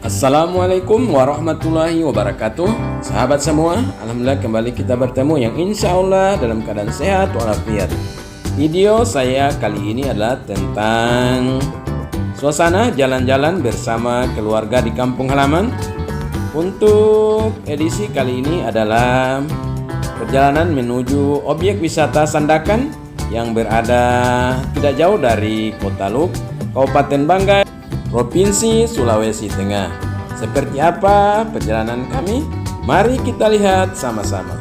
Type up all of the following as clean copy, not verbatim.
Assalamualaikum warahmatullahi wabarakatuh. Sahabat semua, alhamdulillah kembali kita bertemu yang insya Allah dalam keadaan sehat walafiat. Video saya kali ini adalah tentang suasana jalan-jalan bersama keluarga di kampung halaman. Untuk edisi kali ini adalah perjalanan menuju objek wisata Sandakan yang berada tidak jauh dari Kota Luwuk, Kabupaten Banggai, Provinsi Sulawesi Tengah. Seperti apa perjalanan kami? Mari kita lihat sama-sama.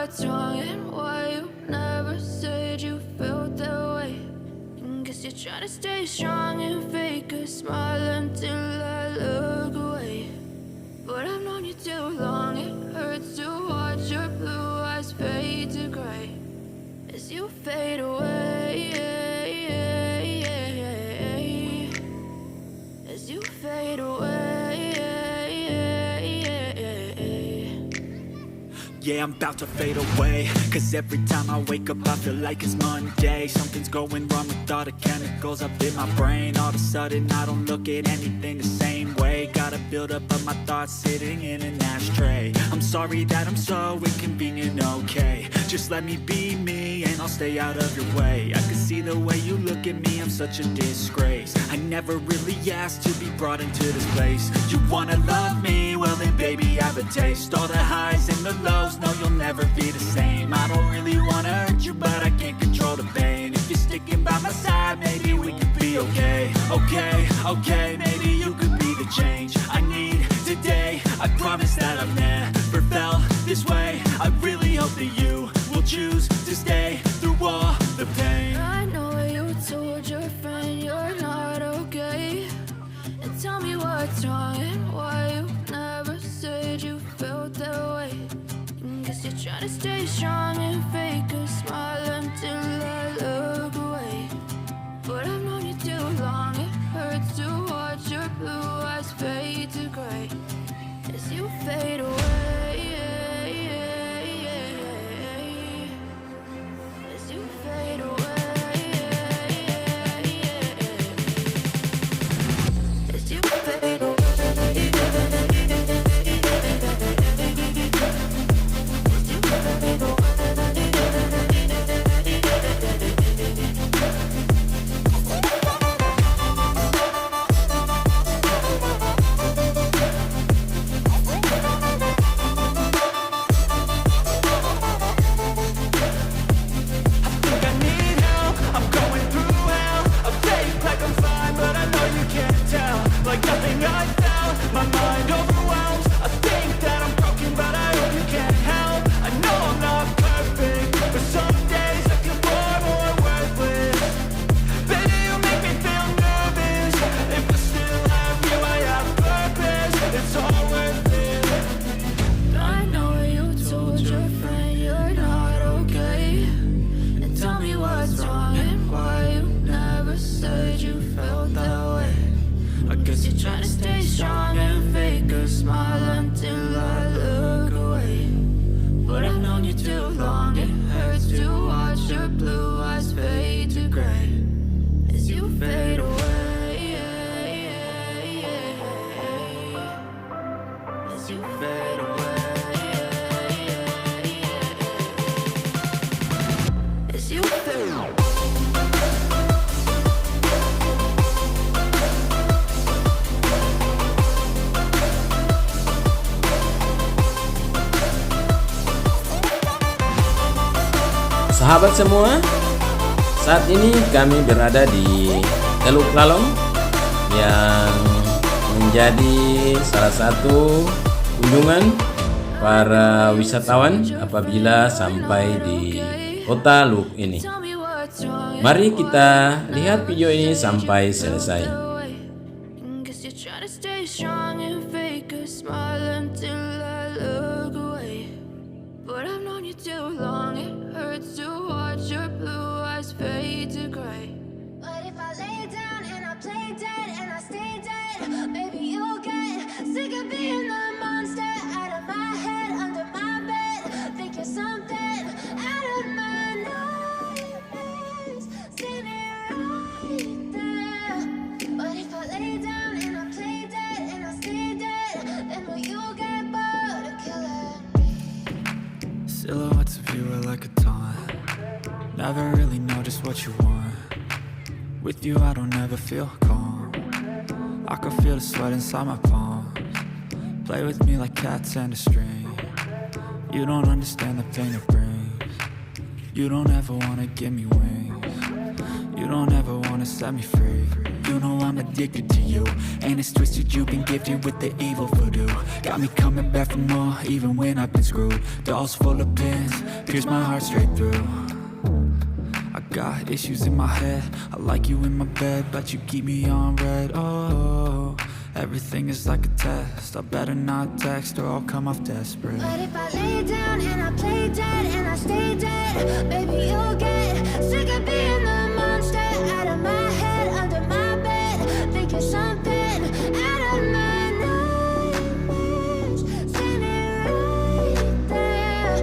What's wrong and why you never said you felt that way? Guess you're trying to stay strong and fake a smile until I look away. But I've known you too long, it hurts to watch your blue eyes fade to gray as you fade away. As you fade away. Yeah, I'm about to fade away, cause every time I wake up I feel like it's Monday. Something's going wrong with all the chemicals up in my brain. All of a sudden I don't look at anything the same way. Gotta build up of my thoughts sitting in an ashtray. I'm sorry that I'm so inconvenient, okay. Just let me be me and I'll stay out of your way. I can see the way you look at me, I'm such a disgrace. I never really asked to be brought into this place. You wanna love me? Well then baby I have a taste. All the highs and the lows, no you'll never be the same. I don't really wanna hurt you but I can't control the pain. If you're sticking by my side maybe we could be okay. Okay, maybe you could be the change I need today. I promise that I've never felt this way. I really hope that you will choose to stay through all the pain. I know you told your friend you're not okay, and tell me what's wrong and why you never said you felt that way. Guess you're trying to stay strong and fake a smile until I look away. But I've known you too long, it hurts to watch your blue eyes fade to gray as you fade away. As you fade away. As you fade away. until I look away. But I've known you too long. It hurts to watch your blue eyes fade to gray as you fade away. As you fade away. As you fade away. Sahabat semua, saat ini kami berada di Teluk Lalong yang menjadi salah satu kunjungan para wisatawan apabila sampai di kota Luwuk ini. Mari kita lihat video ini sampai selesai. Silhouettes of you are like a taunt. Never really know just what you want. With you I don't ever feel calm. I can feel the sweat inside my palms. Play with me like cats and a string. You don't understand the pain it brings. You don't ever wanna give me wings. You don't ever wanna set me free. You know I'm addicted to you, and it's twisted, you've been gifted with the evil voodoo. Got me coming back for more, even when I've been screwed. Dolls full of pins, pierce my heart straight through. I got issues in my head, I like you in my bed, but you keep me on red. Oh, everything is like a test, I better not text or I'll come off desperate. But if I lay down and I play dead and I stay dead, baby you'll get sick of being the monster out of my head, under my bed, thinking something out of my nightmares, standing right there.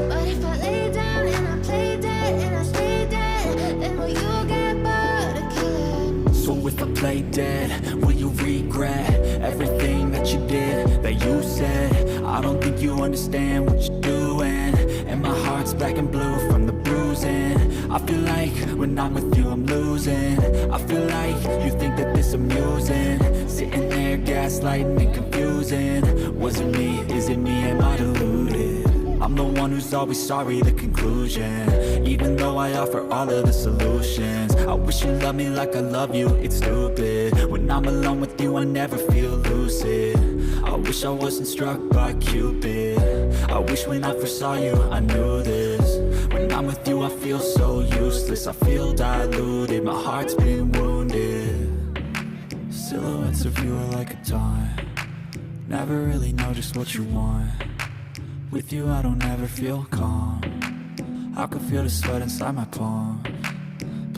But if I lay down and I play dead and I stay dead, then will you get bored of killing? So if I play dead, will you regret everything that you did, that you said? I don't think you understand what you're doing, and my heart's black and blue from the bruising. I feel like when I'm with you I'm losing. I feel like you think that this amusing, sitting there gaslighting and confusing. Was it me? Is it me? Am I deluded? I'm the one who's always sorry, the conclusion, even though I offer all of the solutions. I wish you loved me like I love you, it's stupid. When I'm alone with you I never feel lucid. I wish I wasn't struck by Cupid. I wish when I first saw you I knew this. When I'm with you I feel so useless, I feel diluted, my heart's been wounded. Silhouettes of you are like a taunt. Never really know just what you want. With you I don't ever feel calm. I can feel the sweat inside my palms.